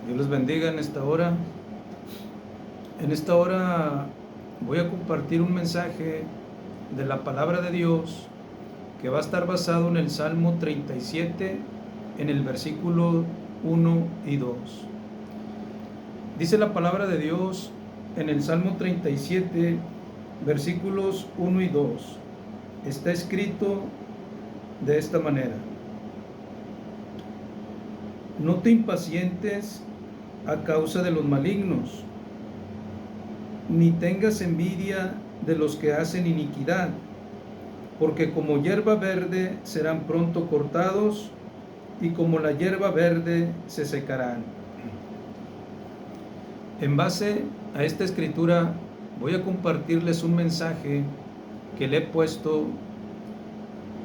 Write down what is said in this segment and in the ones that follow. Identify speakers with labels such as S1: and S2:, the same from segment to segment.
S1: Dios les bendiga en esta hora. En esta hora voy a compartir un mensaje de la palabra de Dios que va a estar basado en el Salmo 37, en el versículo 1 y 2. Dice la palabra de Dios en el Salmo 37, versículos 1 y 2. Está escrito de esta manera: no te impacientes a causa de los malignos, ni tengas envidia de los que hacen iniquidad, porque como hierba verde serán pronto cortados, y como la hierba verde se secarán. En base a esta escritura voy a compartirles un mensaje que le he puesto: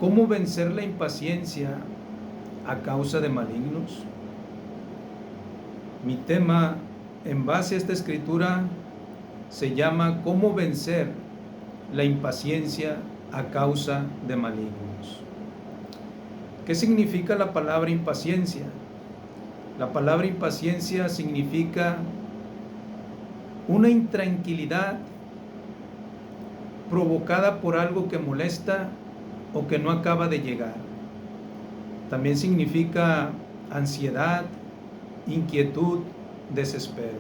S1: ¿cómo vencer la impaciencia a causa de malignos? Mi tema en base a esta escritura se llama ¿cómo vencer la impaciencia a causa de malignos? ¿Qué significa la palabra impaciencia? La palabra impaciencia significa una intranquilidad provocada por algo que molesta o que no acaba de llegar. También significa ansiedad, inquietud, desespero.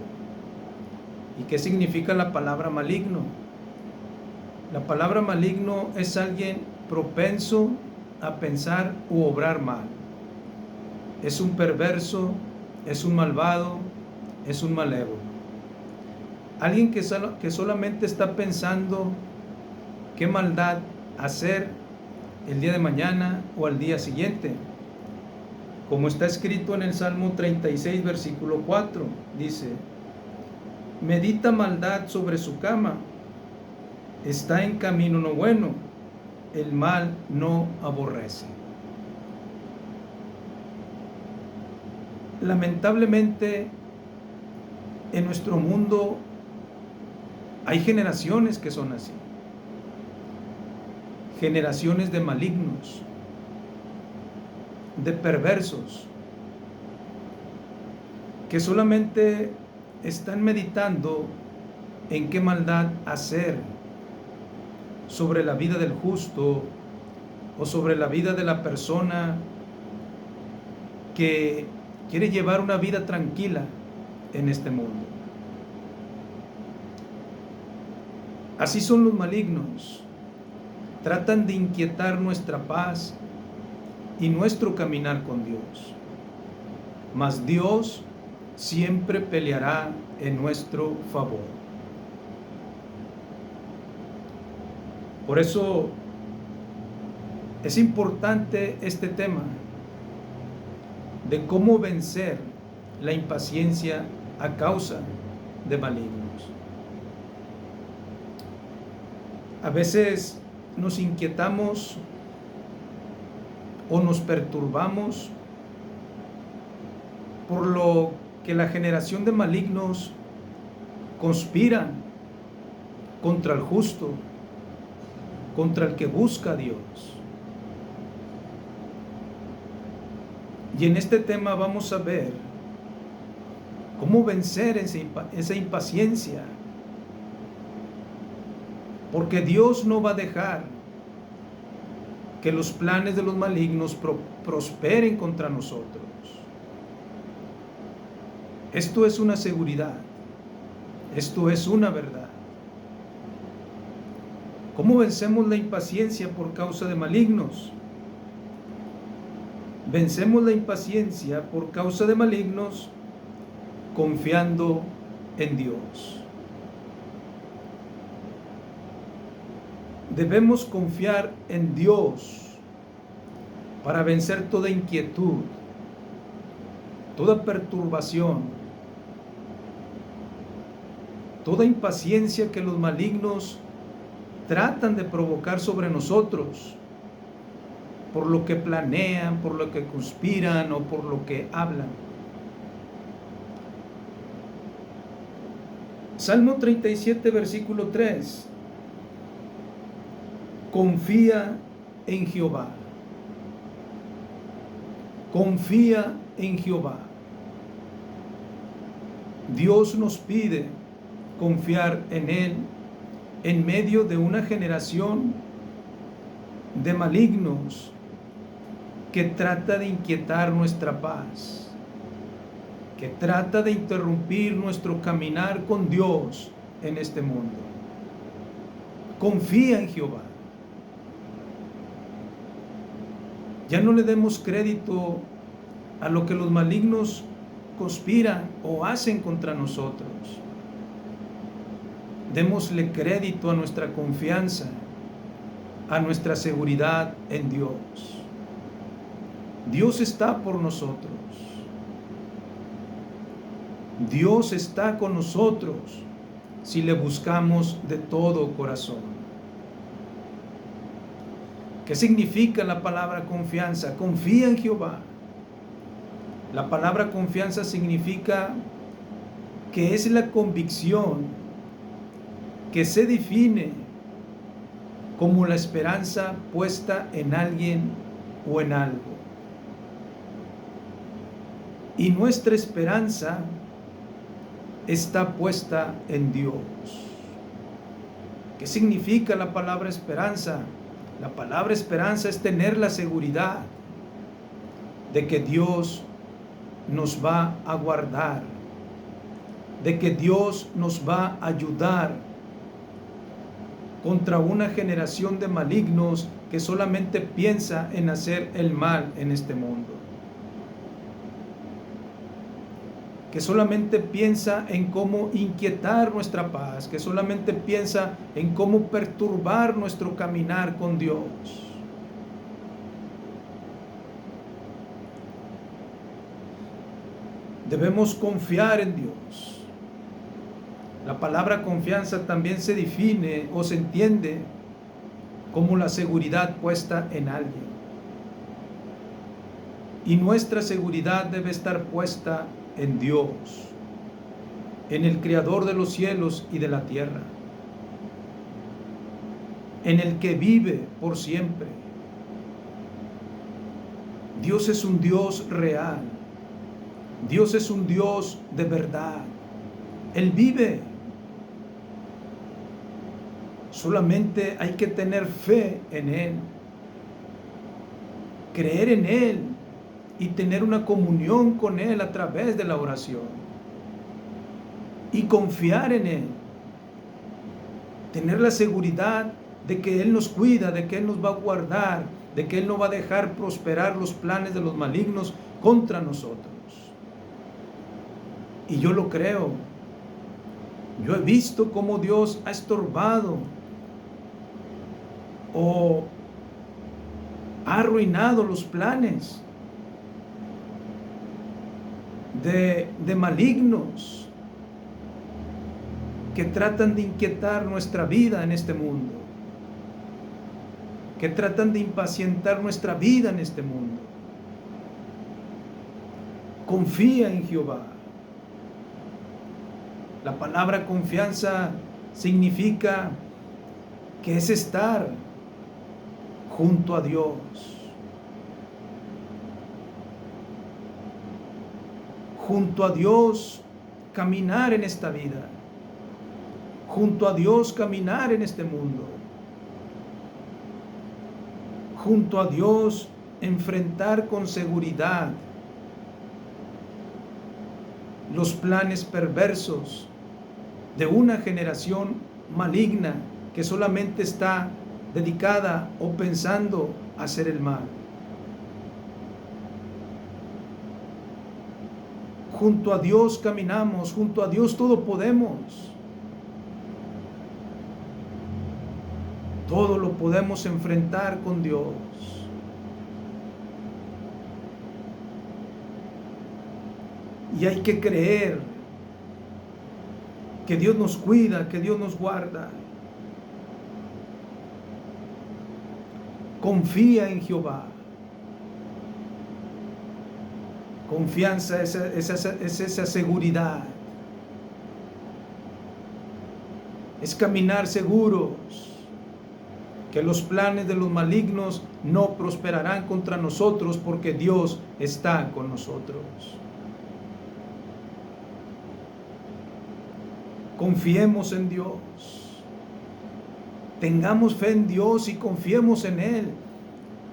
S1: ¿Y qué significa la palabra maligno? La palabra maligno es alguien propenso a pensar u obrar mal. Es un perverso, es un malvado, es un malévolo. Alguien que solamente está pensando qué maldad hacer el día de mañana o al día siguiente. Como está escrito en el Salmo 36, versículo 4, dice: medita maldad sobre su cama, está en camino no bueno, el mal no aborrece. Lamentablemente, en nuestro mundo hay generaciones que son así, generaciones de malignos, de perversos, que solamente están meditando en qué maldad hacer sobre la vida del justo o sobre la vida de la persona que quiere llevar una vida tranquila en este mundo. Así son los malignos. Tratan de inquietar nuestra paz y nuestro caminar con Dios. Mas Dios siempre peleará en nuestro favor. Por eso es importante este tema de cómo vencer la impaciencia a causa de malignos. A veces nos inquietamos o nos perturbamos por lo que la generación de malignos conspiran contra el justo, contra el que busca a Dios. Y en este tema vamos a ver cómo vencer esa impaciencia, porque Dios no va a dejar que los planes de los malignos prosperen contra nosotros. Esto es una seguridad, esto es una verdad. ¿Cómo vencemos la impaciencia por causa de malignos? Vencemos la impaciencia por causa de malignos confiando en Dios. Debemos confiar en Dios para vencer toda inquietud, toda perturbación, toda impaciencia que los malignos tratan de provocar sobre nosotros, por lo que planean, por lo que conspiran o por lo que hablan. Salmo 37, versículo 3. Confía en Jehová. Confía en Jehová. Dios nos pide confiar en Él en medio de una generación de malignos que trata de inquietar nuestra paz, que trata de interrumpir nuestro caminar con Dios en este mundo. Confía en Jehová. Ya no le demos crédito a lo que los malignos conspiran o hacen contra nosotros. Démosle crédito a nuestra confianza, a nuestra seguridad en Dios. Dios está por nosotros. Dios está con nosotros si le buscamos de todo corazón. ¿Qué significa la palabra confianza? Confía en Jehová. La palabra confianza significa que es la convicción que se define como la esperanza puesta en alguien o en algo. Y nuestra esperanza está puesta en Dios. ¿Qué significa la palabra esperanza? La palabra esperanza es tener la seguridad de que Dios nos va a guardar, de que Dios nos va a ayudar contra una generación de malignos que solamente piensa en hacer el mal en este mundo, que solamente piensa en cómo inquietar nuestra paz, que solamente piensa en cómo perturbar nuestro caminar con Dios. Debemos confiar en Dios. La palabra confianza también se define o se entiende como la seguridad puesta en alguien. Y nuestra seguridad debe estar puesta en Dios, en el Creador de los cielos y de la tierra, en el que vive por siempre. Dios es un Dios real. Dios es un Dios de verdad. Él vive. Solamente hay que tener fe en Él, creer en Él y tener una comunión con Él a través de la oración. Y confiar en Él. Tener la seguridad de que Él nos cuida, de que Él nos va a guardar, de que Él no va a dejar prosperar los planes de los malignos contra nosotros. Y yo lo creo. Yo he visto cómo Dios ha estorbado o ha arruinado los planes de malignos que tratan de inquietar nuestra vida en este mundo, que tratan de impacientar nuestra vida en este mundo. Confía en Jehová. La palabra confianza significa que es estar junto a Dios. Junto a Dios caminar en esta vida. Junto a Dios caminar en este mundo. Junto a Dios enfrentar con seguridad los planes perversos de una generación maligna que solamente está dedicada o pensando a hacer el mal. Junto a Dios caminamos, junto a Dios todo podemos. Todo lo podemos enfrentar con Dios. Y hay que creer que Dios nos cuida, que Dios nos guarda. Confía en Jehová. Confianza es esa seguridad. Es caminar seguros que los planes de los malignos no prosperarán contra nosotros porque Dios está con nosotros. Confiemos en Dios. Tengamos fe en Dios y confiemos en Él.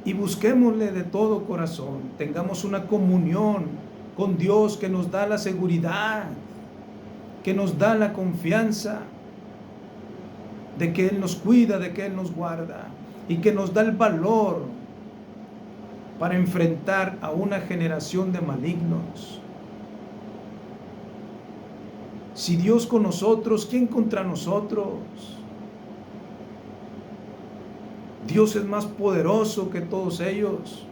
S1: Y busquémosle de todo corazón. Tengamos una comunión con Dios que nos da la seguridad, que nos da la confianza de que Él nos cuida, de que Él nos guarda y que nos da el valor para enfrentar a una generación de malignos. Si Dios con nosotros, ¿quién contra nosotros? Dios es más poderoso que todos ellos,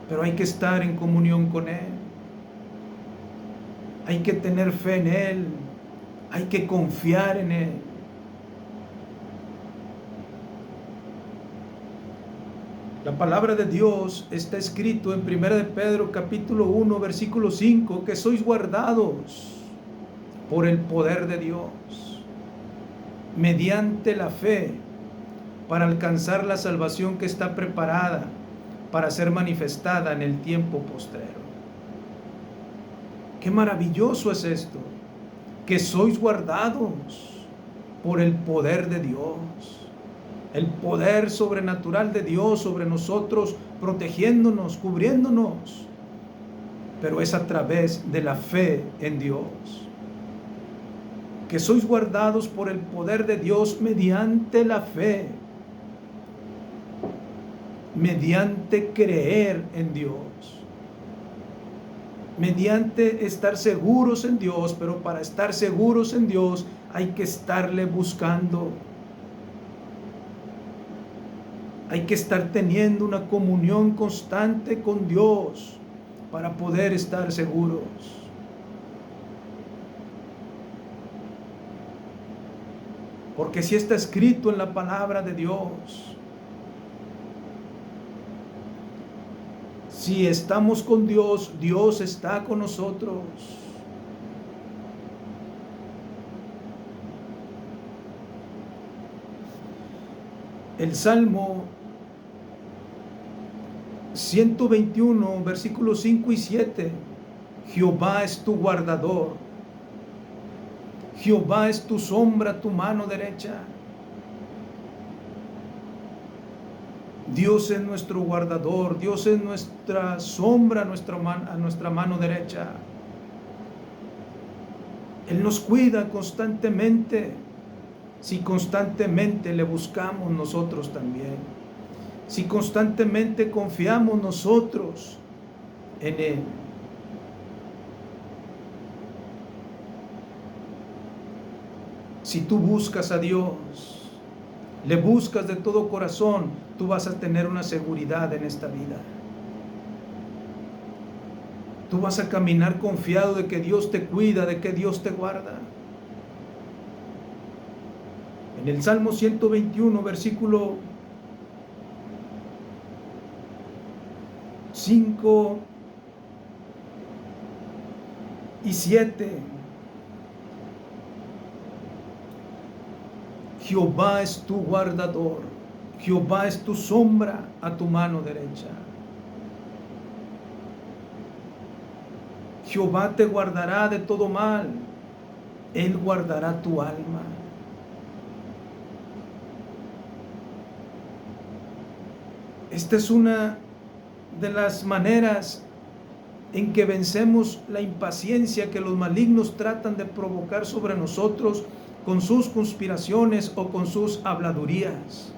S1: pero hay que estar en comunión con Él. Hay que tener fe en Él, hay que confiar en Él. La palabra de Dios está escrito en 1 de Pedro capítulo 1 versículo 5, que sois guardados por el poder de Dios, mediante la fe, para alcanzar la salvación que está preparada para ser manifestada en el tiempo postrero. Qué maravilloso es esto, que sois guardados por el poder de Dios, el poder sobrenatural de Dios sobre nosotros, protegiéndonos, cubriéndonos, pero es a través de la fe en Dios. Que sois guardados por el poder de Dios mediante la fe, mediante creer en Dios, mediante estar seguros en Dios. Pero para estar seguros en Dios hay que estarle buscando, hay que estar teniendo una comunión constante con Dios para poder estar seguros. Porque si está escrito en la palabra de Dios, si estamos con Dios, Dios está con nosotros. El Salmo 121, versículos 5 y 7. Jehová es tu guardador. Jehová es tu sombra, tu mano derecha. Dios es nuestro guardador, Dios es nuestra sombra, a nuestra mano derecha. Él nos cuida constantemente, si constantemente le buscamos nosotros también, si constantemente confiamos nosotros en Él. Si tú buscas a Dios, le buscas de todo corazón, tú vas a tener una seguridad en esta vida. Tú vas a caminar confiado de que Dios te cuida, de que Dios te guarda. En el Salmo 121, versículo 5 y 7. Jehová es tu guardador, Jehová es tu sombra a tu mano derecha. Jehová te guardará de todo mal, Él guardará tu alma. Esta es una de las maneras en que vencemos la impaciencia que los malignos tratan de provocar sobre nosotros con sus conspiraciones o con sus habladurías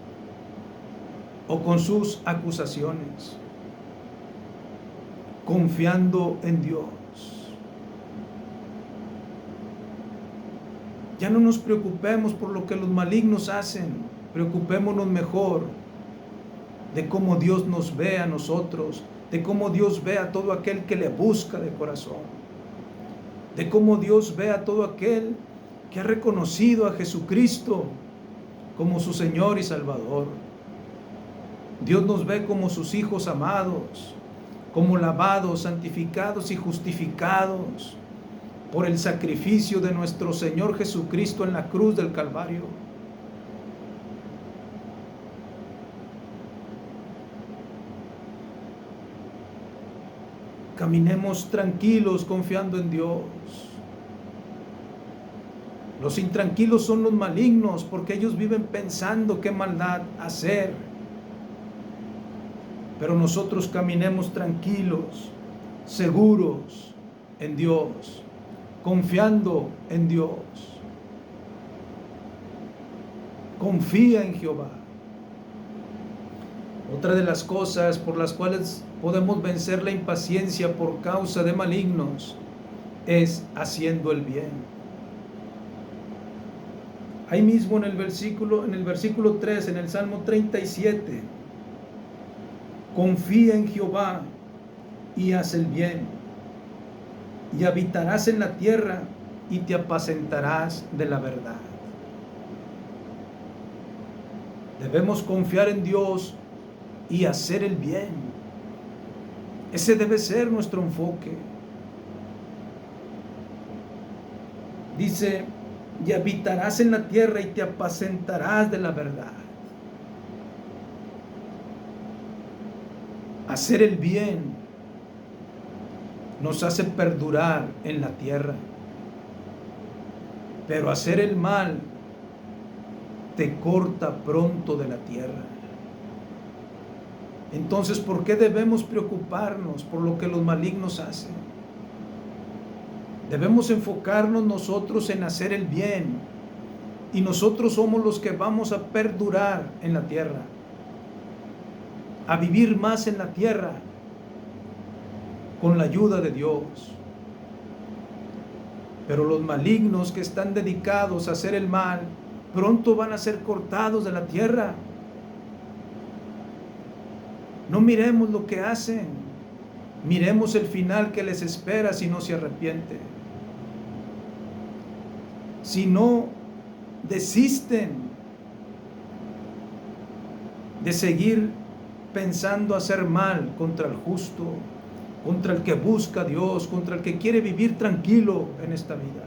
S1: o con sus acusaciones. Confiando en Dios. Ya no nos preocupemos por lo que los malignos hacen, preocupémonos mejor de cómo Dios nos ve a nosotros, de cómo Dios ve a todo aquel que le busca de corazón, de cómo Dios ve a todo aquel que ha reconocido a Jesucristo como su Señor y Salvador. Dios nos ve como sus hijos amados, como lavados, santificados y justificados por el sacrificio de nuestro Señor Jesucristo en la cruz del Calvario. Caminemos tranquilos confiando en Dios. Los intranquilos son los malignos, porque ellos viven pensando qué maldad hacer. Pero nosotros caminemos tranquilos, seguros en Dios, confiando en Dios. Confía en Jehová. Otra de las cosas por las cuales podemos vencer la impaciencia por causa de malignos es haciendo el bien. Ahí mismo en el versículo 3, en el Salmo 37, confía en Jehová y haz el bien, y habitarás en la tierra y te apacentarás de la verdad. Debemos confiar en Dios y hacer el bien. Ese debe ser nuestro enfoque. Dice, y habitarás en la tierra y te apacentarás de la verdad. Hacer el bien nos hace perdurar en la tierra, pero hacer el mal te corta pronto de la tierra. Entonces, ¿por qué debemos preocuparnos por lo que los malignos hacen? Debemos enfocarnos nosotros en hacer el bien, y nosotros somos los que vamos a perdurar en la tierra, a vivir más en la tierra con la ayuda de Dios. Pero los malignos que están dedicados a hacer el mal, pronto van a ser cortados de la tierra. No miremos lo que hacen, miremos el final que les espera si no se arrepienten. Si no desisten de seguir pensando hacer mal contra el justo, contra el que busca a Dios, contra el que quiere vivir tranquilo en esta vida.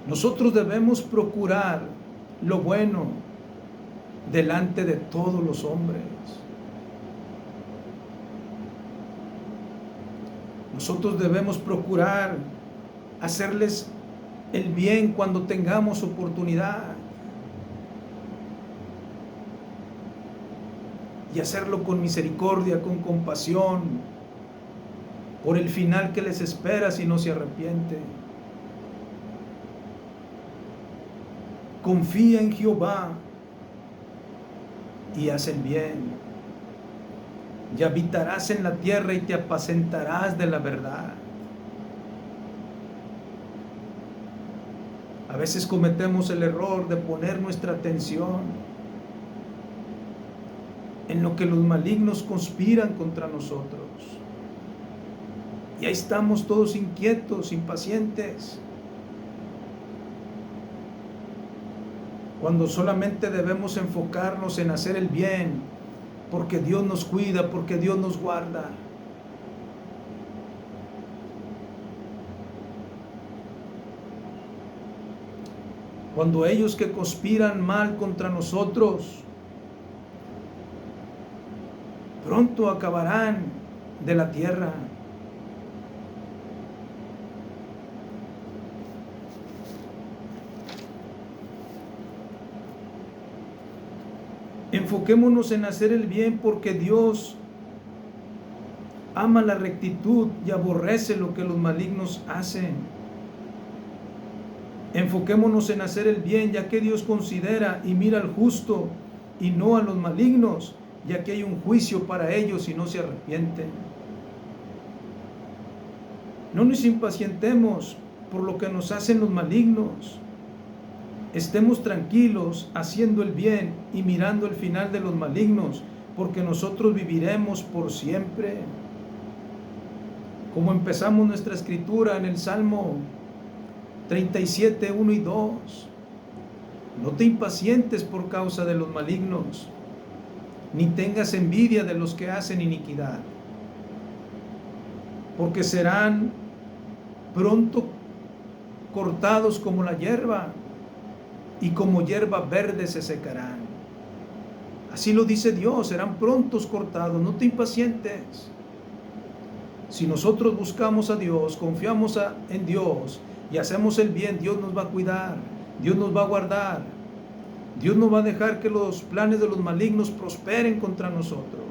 S1: Nosotros debemos procurar lo bueno delante de todos los hombres. Nosotros debemos procurar hacerles el bien cuando tengamos oportunidad, y hacerlo con misericordia, con compasión, por el final que les espera si no se arrepienten. Confía en Jehová y haz el bien, y habitarás en la tierra y te apacentarás de la verdad. A veces cometemos el error de poner nuestra atención en lo que los malignos conspiran contra nosotros, y ahí estamos todos inquietos, impacientes, cuando solamente debemos enfocarnos en hacer el bien, porque Dios nos cuida, porque Dios nos guarda. Cuando ellos que conspiran mal contra nosotros, pronto acabarán de la tierra. Enfoquémonos en hacer el bien, porque Dios ama la rectitud y aborrece lo que los malignos hacen. Enfoquémonos en hacer el bien, ya que Dios considera y mira al justo y no a los malignos, ya que hay un juicio para ellos si no se arrepienten. No nos impacientemos por lo que nos hacen los malignos. Estemos tranquilos haciendo el bien y mirando el final de los malignos, porque nosotros viviremos por siempre. Como empezamos nuestra escritura en el Salmo 37, 1 y 2. No te impacientes por causa de los malignos, ni tengas envidia de los que hacen iniquidad, porque serán pronto cortados como la hierba, y como hierba verde se secarán. Así lo dice Dios, serán prontos cortados, no te impacientes. Si nosotros buscamos a Dios, confiamos en Dios y hacemos el bien, Dios nos va a cuidar, Dios nos va a guardar, Dios no va a dejar que los planes de los malignos prosperen contra nosotros.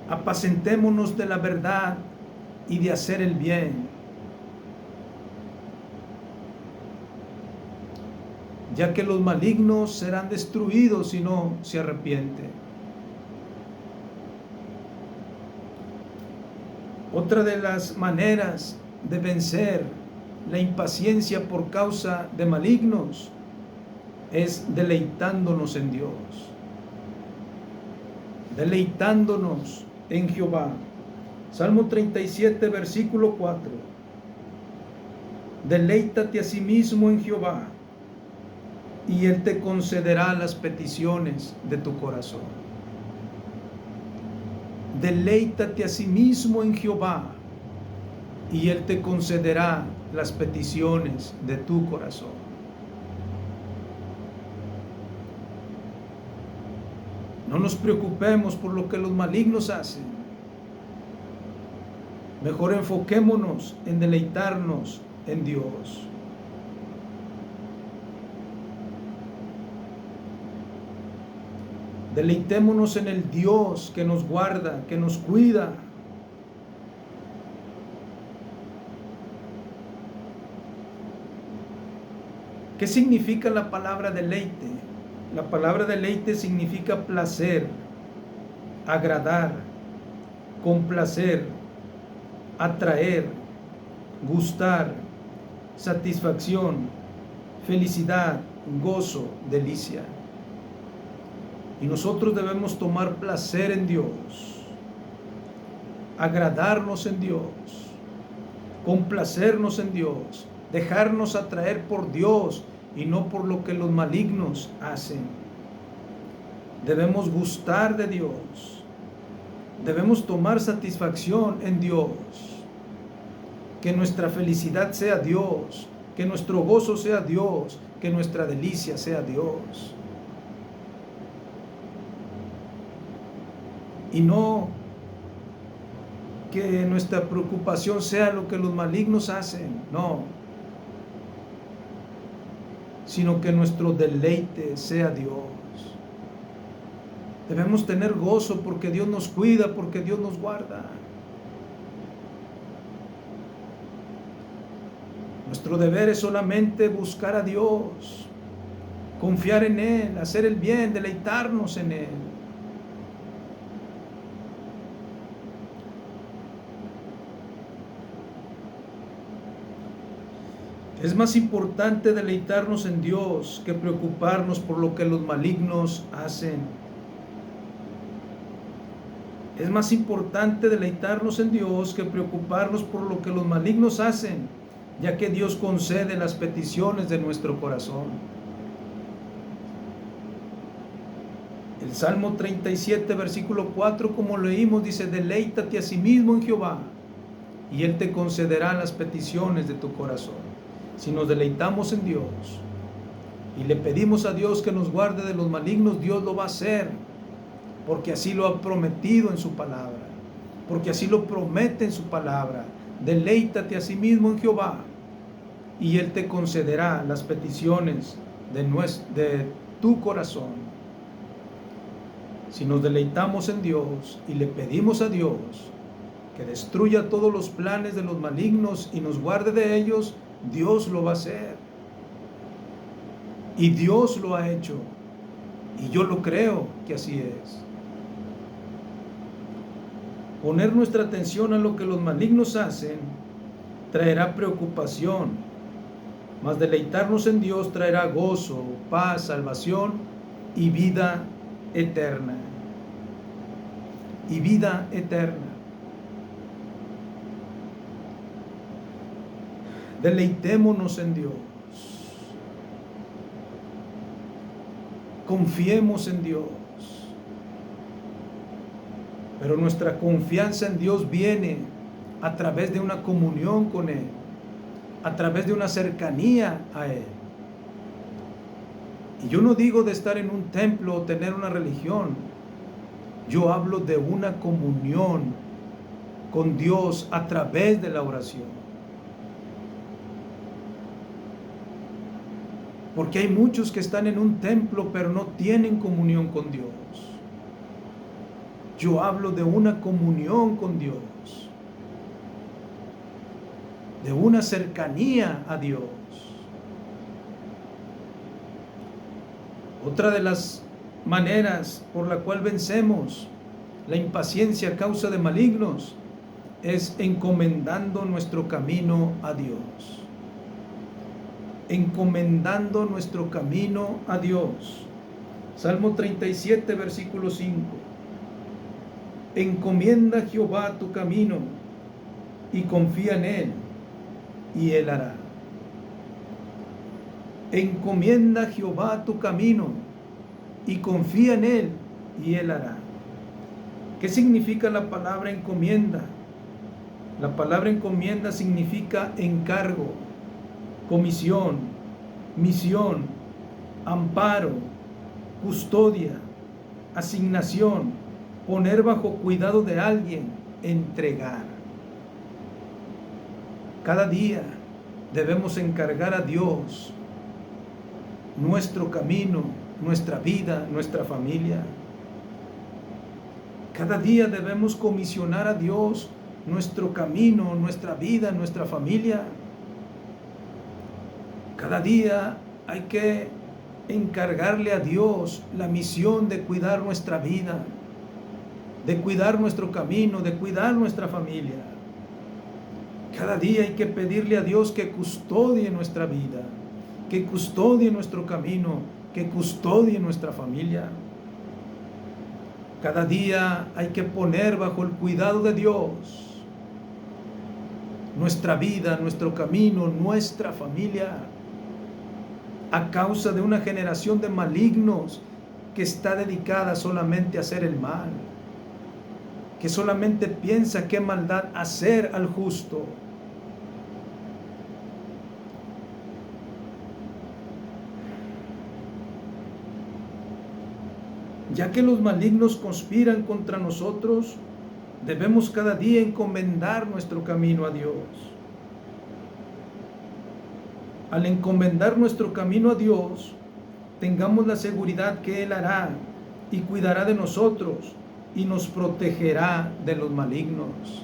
S1: Apacentémonos de la verdad y de hacer el bien, ya que los malignos serán destruidos si no se arrepienten. Otra de las maneras de vencer la impaciencia por causa de malignos es deleitándonos en Dios, deleitándonos en Jehová. Salmo 37, versículo 4. Deleítate a sí mismo en Jehová, y Él te concederá las peticiones de tu corazón. Deleítate a sí mismo en Jehová, y Él te concederá las peticiones de tu corazón. No nos preocupemos por lo que los malignos hacen. Mejor enfoquémonos en deleitarnos en Dios. Deleitémonos en el Dios que nos guarda, que nos cuida. ¿Qué significa la palabra deleite? La palabra deleite significa placer, agradar, complacer, atraer, gustar, satisfacción, felicidad, gozo, delicia. Y nosotros debemos tomar placer en Dios, agradarnos en Dios, complacernos en Dios, dejarnos atraer por Dios y no por lo que los malignos hacen. Debemos gustar de Dios, debemos tomar satisfacción en Dios, que nuestra felicidad sea Dios, que nuestro gozo sea Dios, que nuestra delicia sea Dios. Y no que nuestra preocupación sea lo que los malignos hacen, no, sino que nuestro deleite sea Dios. Debemos tener gozo porque Dios nos cuida, porque Dios nos guarda. Nuestro deber es solamente buscar a Dios, confiar en Él, hacer el bien, deleitarnos en Él. Es más importante deleitarnos en Dios que preocuparnos por lo que los malignos hacen. Es más importante deleitarnos en Dios que preocuparnos por lo que los malignos hacen, ya que Dios concede las peticiones de nuestro corazón. El Salmo 37, versículo 4, como leímos, dice: deleítate a sí mismo en Jehová, y Él te concederá las peticiones de tu corazón. Si nos deleitamos en Dios y le pedimos a Dios que nos guarde de los malignos, Dios lo va a hacer, porque así lo ha prometido en su palabra, porque así lo promete en su palabra. Deleítate a sí mismo en Jehová, y Él te concederá las peticiones de tu corazón. Si nos deleitamos en Dios y le pedimos a Dios que destruya todos los planes de los malignos y nos guarde de ellos, Dios lo va a hacer. Y Dios lo ha hecho. Y yo lo creo que así es. Poner nuestra atención a lo que los malignos hacen traerá preocupación, mas deleitarnos en Dios traerá gozo, paz, salvación y vida eterna. Y vida eterna. Deleitémonos en Dios. Confiemos en Dios. Pero nuestra confianza en Dios viene a través de una comunión con Él, a través de una cercanía a Él. Y yo no digo de estar en un templo o tener una religión. Yo hablo de una comunión con Dios a través de la oración. Porque hay muchos que están en un templo pero no tienen comunión con Dios. Yo hablo de una comunión con Dios, de una cercanía a Dios. Otra de las maneras por la cual vencemos la impaciencia a causa de malignos es encomendando nuestro camino a Dios. Encomendando nuestro camino a Dios. Salmo 37, versículo 5. Encomienda a Jehová tu camino y confía en Él, y Él hará. Encomienda a Jehová tu camino y confía en Él, y Él hará. ¿Qué significa la palabra encomienda? La palabra encomienda significa encargo, comisión, misión, amparo, custodia, asignación, poner bajo cuidado de alguien, entregar. Cada día debemos encargar a Dios nuestro camino, nuestra vida, nuestra familia. Cada día debemos comisionar a Dios nuestro camino, nuestra vida, nuestra familia. Cada día hay que encargarle a Dios la misión de cuidar nuestra vida, de cuidar nuestro camino, de cuidar nuestra familia. Cada día hay que pedirle a Dios que custodie nuestra vida, que custodie nuestro camino, que custodie nuestra familia. Cada día hay que poner bajo el cuidado de Dios nuestra vida, nuestro camino, nuestra familia, a causa de una generación de malignos que está dedicada solamente a hacer el mal, que solamente piensa qué maldad hacer al justo. Ya que los malignos conspiran contra nosotros, debemos cada día encomendar nuestro camino a Dios. Al encomendar nuestro camino a Dios, tengamos la seguridad que Él hará y cuidará de nosotros y nos protegerá de los malignos.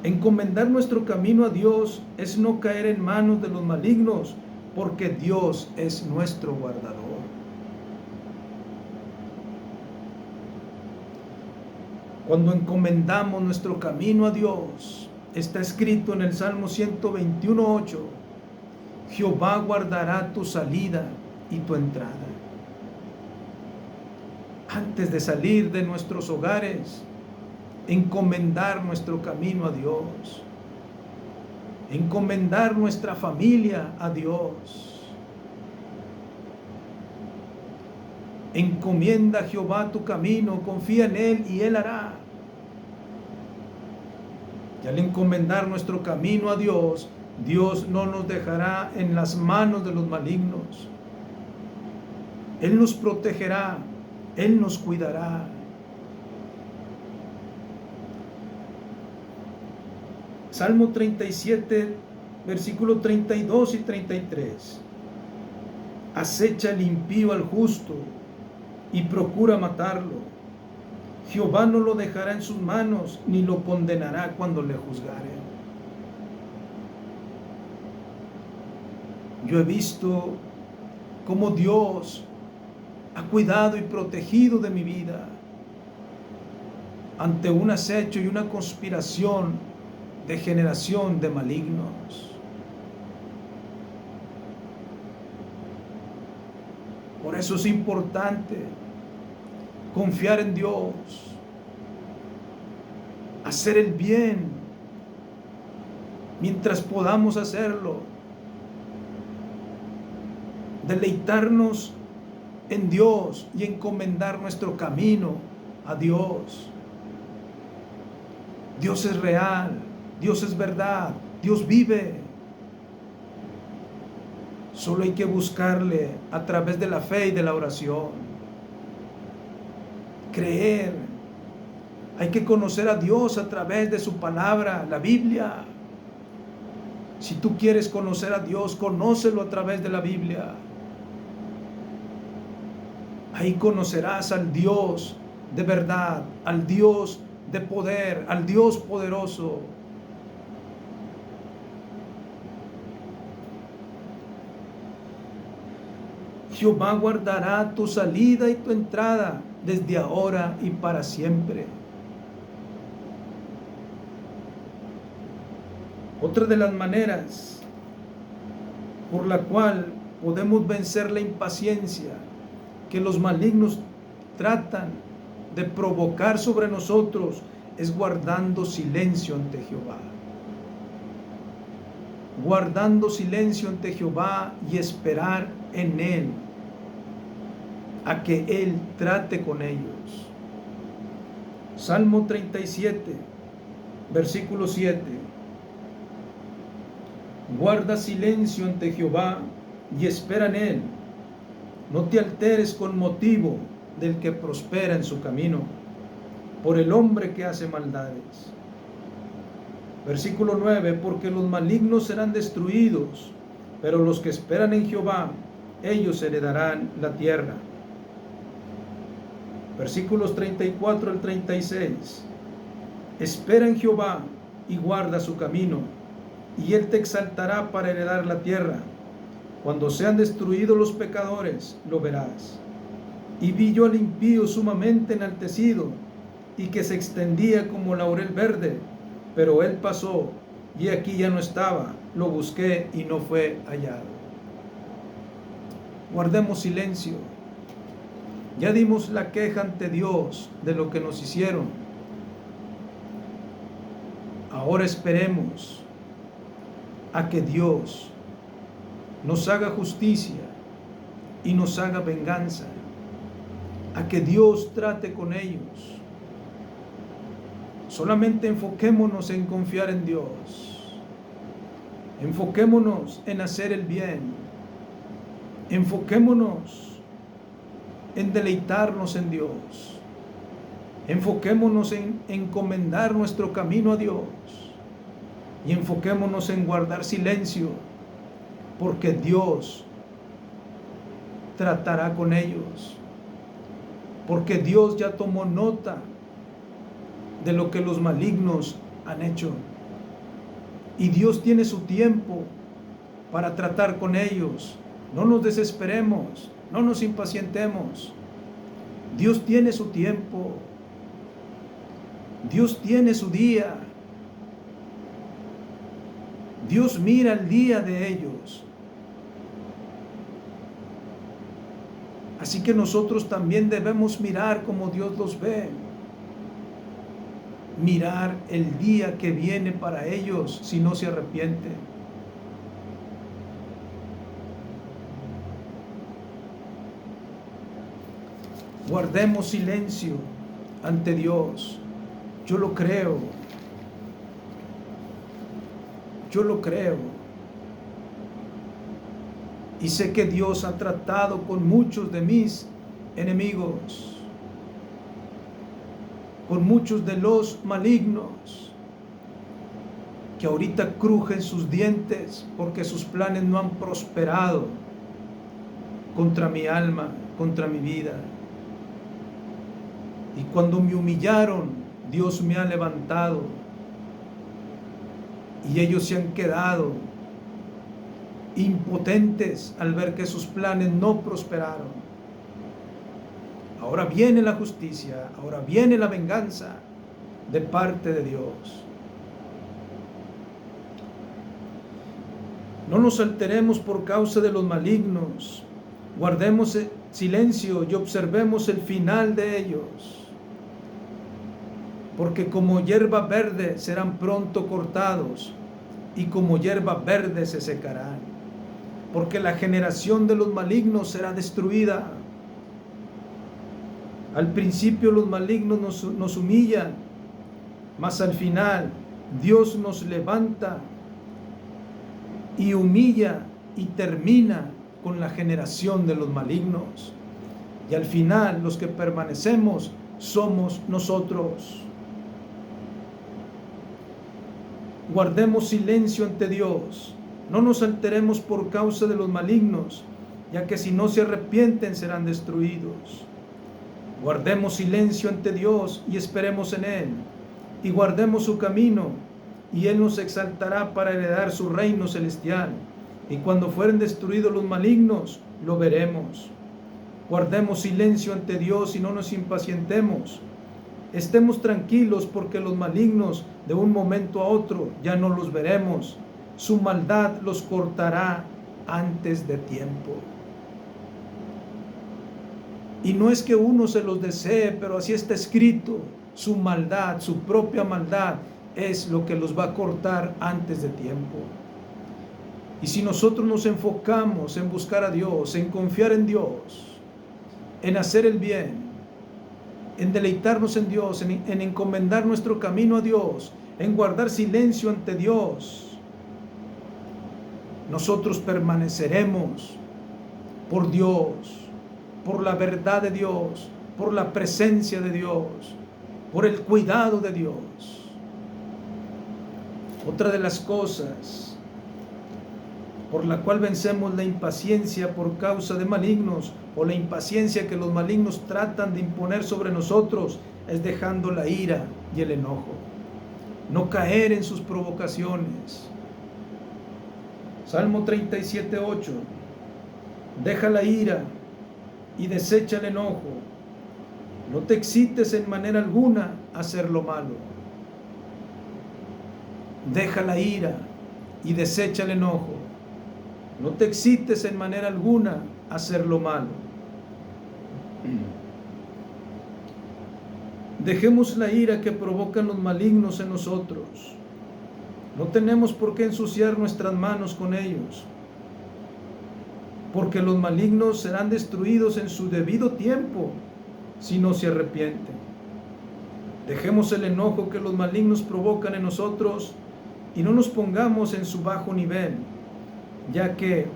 S1: Encomendar nuestro camino a Dios es no caer en manos de los malignos, porque Dios es nuestro guardador. Cuando encomendamos nuestro camino a Dios, está escrito en el Salmo 121:8, Jehová guardará tu salida y tu entrada. Antes de salir de nuestros hogares, encomendar nuestro camino a Dios, encomendar nuestra familia a Dios. Encomienda a Jehová tu camino, confía en Él y Él hará. Y al encomendar nuestro camino a Dios, Dios no nos dejará en las manos de los malignos. Él nos protegerá, Él nos cuidará. Salmo 37, versículos 32 y 33. Acecha el impío al justo y procura matarlo. Jehová no lo dejará en sus manos, ni lo condenará cuando le juzgare. Yo he visto cómo Dios ha cuidado y protegido de mi vida ante un acecho y una conspiración de generación de malignos. Por eso es importante confiar en Dios, hacer el bien mientras podamos hacerlo, deleitarnos en Dios y encomendar nuestro camino a Dios. Dios es real, Dios es verdad, Dios vive. Solo hay que buscarle a través de la fe y de la oración. Creer. Hay que conocer a Dios a través de su palabra, la Biblia. Si tú quieres conocer a Dios, conócelo a través de la Biblia. Ahí conocerás al Dios de verdad, al Dios de poder, al Dios poderoso. Jehová guardará tu salida y tu entrada desde ahora y para siempre. Otra de las maneras por la cual podemos vencer la impaciencia que los malignos tratan de provocar sobre nosotros es guardando silencio ante Jehová. Guardando silencio ante Jehová y esperar en Él, a que Él trate con ellos. Salmo 37, versículo 7. Guarda silencio ante Jehová y espera en Él. No te alteres con motivo del que prospera en su camino, por el hombre que hace maldades. Versículo 9, porque los malignos serán destruidos, pero los que esperan en Jehová, ellos heredarán la tierra. Versículos 34 al 36. Espera en Jehová y guarda su camino, y Él te exaltará para heredar la tierra. Cuando sean destruidos los pecadores, lo verás. Y vi yo al impío sumamente enaltecido, y que se extendía como laurel verde, pero él pasó, y aquí ya no estaba. Lo busqué y no fue hallado. Guardemos silencio. Ya dimos la queja ante Dios de lo que nos hicieron. Ahora esperemos a que Dios nos haga justicia y nos haga venganza, a que Dios trate con ellos. Solamente enfoquémonos en confiar en Dios. Enfoquémonos en hacer el bien. Enfoquémonos en deleitarnos en Dios. Enfoquémonos en encomendar nuestro camino a Dios. Y enfoquémonos en guardar silencio, porque Dios tratará con ellos. Porque Dios ya tomó nota de lo que los malignos han hecho. Y Dios tiene su tiempo para tratar con ellos. No nos desesperemos, no nos impacientemos. Dios tiene su tiempo. Dios tiene su día. Dios mira el día de ellos. Así que nosotros también debemos mirar como Dios los ve. Mirar el día que viene para ellos si no se arrepienten. Guardemos silencio ante Dios. Yo lo creo. Yo lo creo. Y sé que Dios ha tratado con muchos de mis enemigos, con muchos de los malignos, que ahorita crujen sus dientes porque sus planes no han prosperado contra mi alma, contra mi vida. Y cuando me humillaron, Dios me ha levantado, y ellos se han quedado impotentes al ver que sus planes no prosperaron. Ahora viene la justicia, ahora viene la venganza de parte de Dios. No nos alteremos por causa de los malignos. Guardemos silencio y observemos el final de ellos. Porque como hierba verde serán pronto cortados, y como hierba verde se secarán. Porque la generación de los malignos será destruida. Al principio los malignos nos humillan, mas al final Dios nos levanta y humilla y termina con la generación de los malignos. Y al final los que permanecemos somos nosotros. Guardemos silencio ante Dios. No nos alteremos por causa de los malignos, ya que si no se arrepienten serán destruidos. Guardemos silencio ante Dios y esperemos en Él. Y guardemos su camino, y Él nos exaltará para heredar su reino celestial. Y cuando fueren destruidos los malignos, lo veremos. Guardemos silencio ante Dios y no nos impacientemos. Estemos tranquilos porque los malignos de un momento a otro ya no los veremos. Su maldad los cortará antes de tiempo. Y no es que uno se los desee, pero así está escrito. Su maldad, su propia maldad, es lo que los va a cortar antes de tiempo. Y si nosotros nos enfocamos en buscar a Dios, en confiar en Dios, en hacer el bien, en deleitarnos en Dios, en encomendar nuestro camino a Dios, en guardar silencio ante Dios, nosotros permaneceremos por Dios, por la verdad de Dios, por la presencia de Dios, por el cuidado de Dios. Otra de las cosas por la cual vencemos la impaciencia por causa de malignos, o la impaciencia que los malignos tratan de imponer sobre nosotros, es dejando la ira y el enojo. No caer en sus provocaciones. Salmo 37:8. Deja la ira y desecha el enojo. No te excites en manera alguna a hacer lo malo. Deja la ira y desecha el enojo. No te excites en manera alguna a hacer lo malo. Dejemos la ira que provocan los malignos en nosotros. No tenemos por qué ensuciar nuestras manos con ellos, porque los malignos serán destruidos en su debido tiempo si no se arrepienten. Dejemos el enojo que los malignos provocan en nosotros y no nos pongamos en su bajo nivel, ya que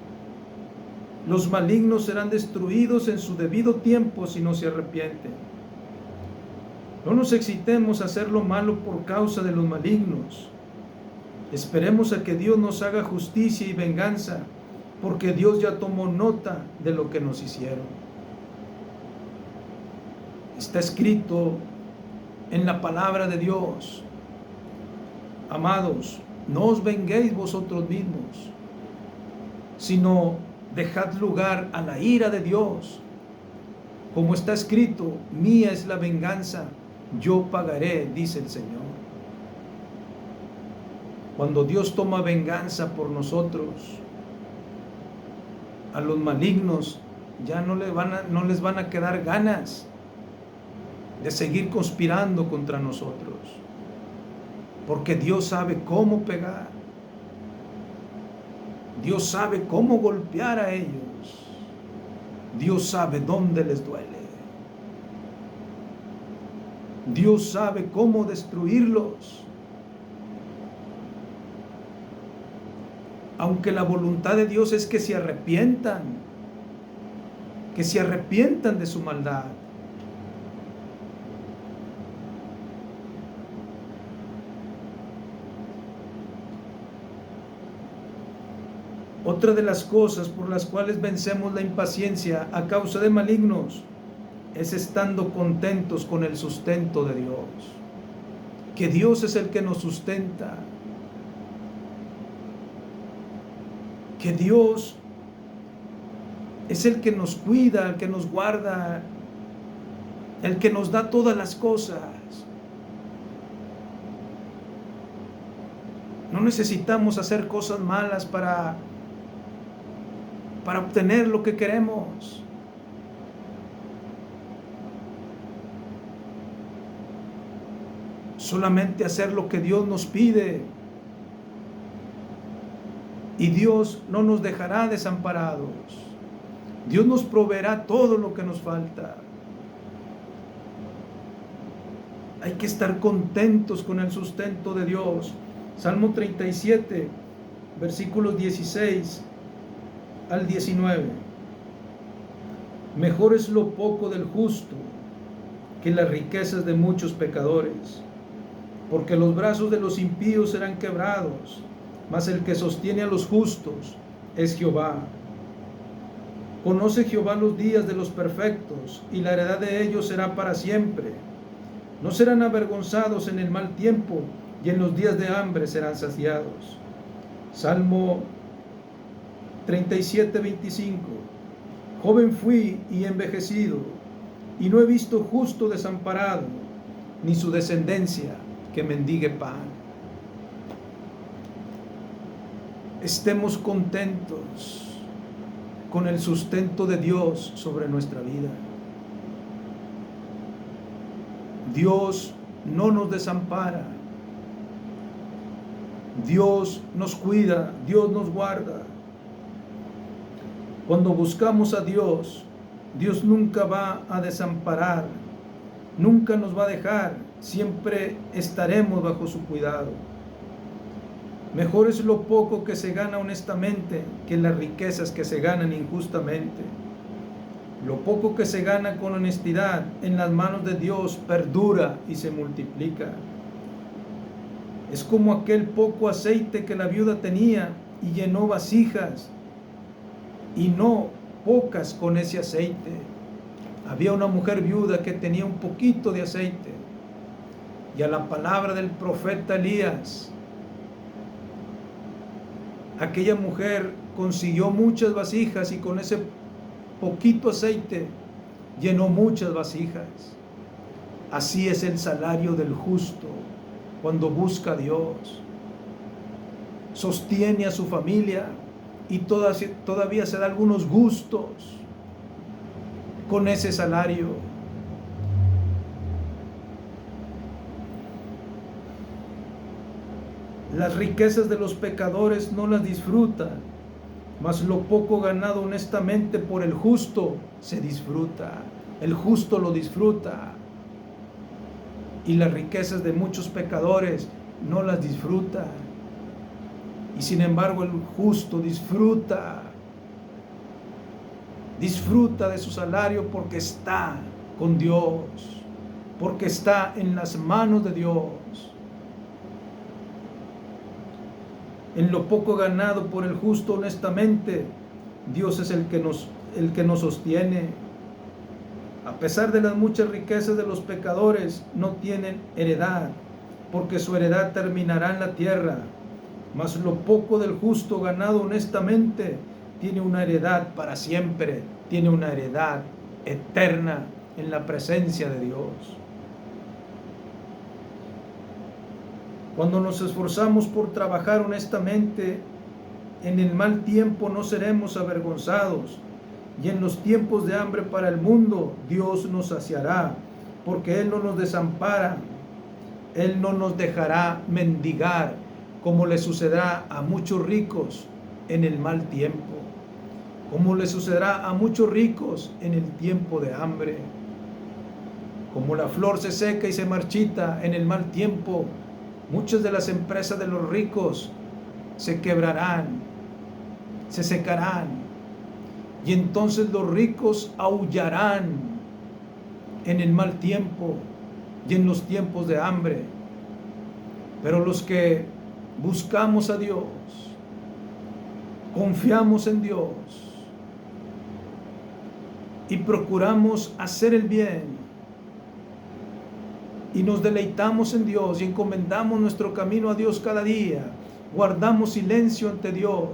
S1: los malignos serán destruidos en su debido tiempo si no se arrepienten. No nos excitemos a hacer lo malo por causa de los malignos. Esperemos a que Dios nos haga justicia y venganza, porque Dios ya tomó nota de lo que nos hicieron. Está escrito en la palabra de Dios: amados, no os venguéis vosotros mismos, sino dejad lugar a la ira de Dios. Como está escrito: mía es la venganza, yo pagaré, dice el Señor. Cuando Dios toma venganza por nosotros, a los malignos ya no les van a quedar ganas de seguir conspirando contra nosotros, porque Dios sabe cómo pegar. Dios sabe cómo golpear a ellos. Dios sabe dónde les duele. Dios sabe cómo destruirlos. Aunque la voluntad de Dios es que se arrepientan de su maldad. Otra de las cosas por las cuales vencemos la impaciencia a causa de malignos es estando contentos con el sustento de Dios. Que Dios es el que nos sustenta. Que Dios es el que nos cuida, el que nos guarda, el que nos da todas las cosas. No necesitamos hacer cosas malas para obtener lo que queremos. Solamente hacer lo que Dios nos pide. Y Dios no nos dejará desamparados. Dios nos proveerá todo lo que nos falta. Hay que estar contentos con el sustento de Dios. Salmo 37, versículos 16 al 19. Mejor es lo poco del justo que las riquezas de muchos pecadores, porque los brazos de los impíos serán quebrados, mas el que sostiene a los justos es Jehová. Conoce Jehová los días de los perfectos, y la heredad de ellos será para siempre. No serán avergonzados en el mal tiempo, y en los días de hambre serán saciados. Salmo 37, 25. Joven fui y envejecido, y no he visto justo desamparado, ni su descendencia que mendigue pan. Estemos contentos con el sustento de Dios sobre nuestra vida. Dios no nos desampara. Dios nos cuida, Dios nos guarda. Cuando buscamos a Dios, Dios nunca va a desamparar, nunca nos va a dejar, siempre estaremos bajo su cuidado. Mejor es lo poco que se gana honestamente que las riquezas que se ganan injustamente. Lo poco que se gana con honestidad en las manos de Dios perdura y se multiplica. Es como aquel poco aceite que la viuda tenía y llenó vasijas, y no pocas con ese aceite. Había una mujer viuda que tenía un poquito de aceite, y a la palabra del profeta Elías, aquella mujer consiguió muchas vasijas, y con ese poquito aceite llenó muchas vasijas. Así es el salario del justo cuando busca a Dios. Sostiene a su familia y todavía se da algunos gustos con ese salario. Las riquezas de los pecadores no las disfrutan, mas lo poco ganado honestamente por el justo se disfruta. El justo lo disfruta. Y las riquezas de muchos pecadores no las disfruta. Y sin embargo el justo disfruta de su salario porque está con Dios, porque está en las manos de Dios. En lo poco ganado por el justo honestamente, Dios es el que nos sostiene. A pesar de las muchas riquezas de los pecadores, no tienen heredad, porque su heredad terminará en la tierra. Mas lo poco del justo ganado honestamente tiene una heredad para siempre, tiene una heredad eterna en la presencia de Dios. Cuando nos esforzamos por trabajar honestamente, en el mal tiempo no seremos avergonzados, y en los tiempos de hambre para el mundo Dios nos saciará, porque Él no nos desampara, Él no nos dejará mendigar, como le sucederá a muchos ricos en el mal tiempo, como le sucederá a muchos ricos en el tiempo de hambre. Como la flor se seca y se marchita en el mal tiempo, muchas de las empresas de los ricos se quebrarán, se secarán, y entonces los ricos aullarán en el mal tiempo y en los tiempos de hambre. Pero los que buscamos a Dios, confiamos en Dios y procuramos hacer el bien, y nos deleitamos en Dios y encomendamos nuestro camino a Dios cada día, guardamos silencio ante Dios,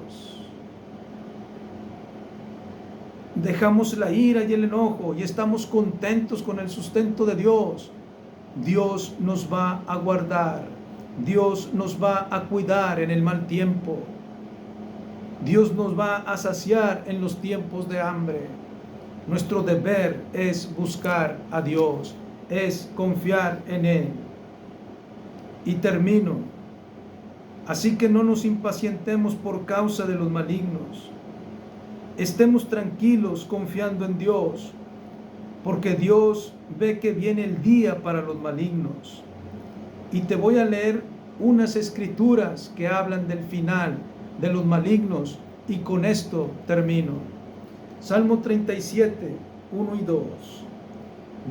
S1: dejamos la ira y el enojo y estamos contentos con el sustento de Dios, Dios nos va a guardar, Dios nos va a cuidar en el mal tiempo, Dios nos va a saciar en los tiempos de hambre. Nuestro deber es buscar a Dios, es confiar en Él. Y termino. Así que no nos impacientemos por causa de los malignos. Estemos tranquilos confiando en Dios, porque Dios ve que viene el día para los malignos. Y te voy a leer unas escrituras que hablan del final de los malignos. Y con esto termino. Salmo 37, 1 y 2.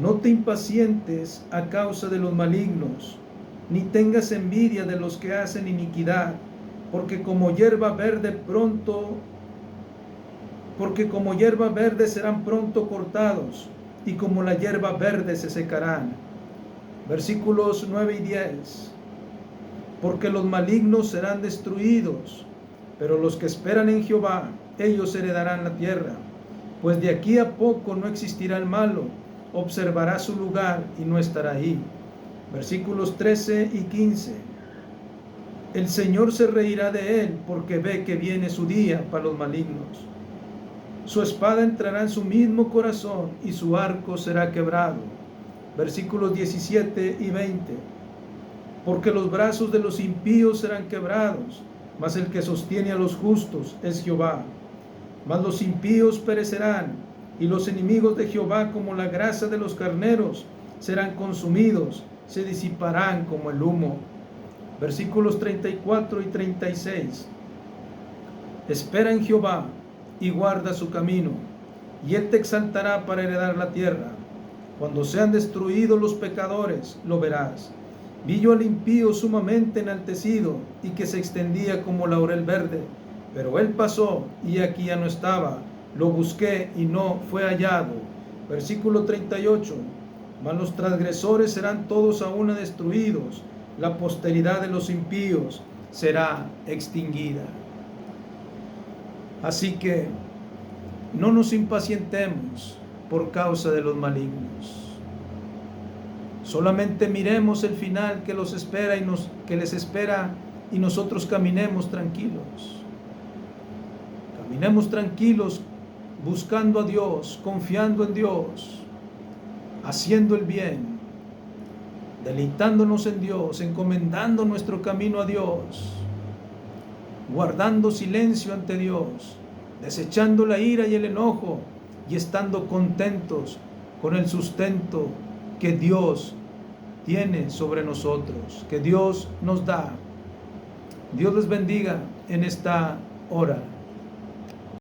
S1: No te impacientes a causa de los malignos, ni tengas envidia de los que hacen iniquidad, porque como hierba verde serán pronto cortados, y como la hierba verde se secarán. Versículos 9 y 10. Porque los malignos serán destruidos, pero los que esperan en Jehová, ellos heredarán la tierra. Pues de aquí a poco no existirá el malo, observará su lugar y no estará ahí. Versículos 13 y 15. El Señor se reirá de él, porque ve que viene su día para los malignos. Su espada entrará en su mismo corazón, y su arco será quebrado. Versículos 17 y 20. Porque los brazos de los impíos serán quebrados, mas el que sostiene a los justos es Jehová. Mas los impíos perecerán, y los enemigos de Jehová, como la grasa de los carneros, serán consumidos, se disiparán como el humo. Versículos 34 y 36. Espera en Jehová y guarda su camino, y él te exaltará para heredar la tierra. Cuando sean destruidos los pecadores, lo verás. Vi yo al impío sumamente enaltecido, y que se extendía como laurel verde. Pero él pasó, y aquí ya no estaba. Lo busqué, y no fue hallado. Versículo 38. Mas los transgresores serán todos a una destruidos. La posteridad de los impíos será extinguida. Así que no nos impacientemos por causa de los malignos. Solamente miremos el final que los espera que les espera, y nosotros caminemos tranquilos. Caminemos tranquilos, buscando a Dios, confiando en Dios, haciendo el bien, deleitándonos en Dios, encomendando nuestro camino a Dios, guardando silencio ante Dios, desechando la ira y el enojo, y estando contentos con el sustento que Dios tiene sobre nosotros, que Dios nos da. Dios les bendiga en esta hora.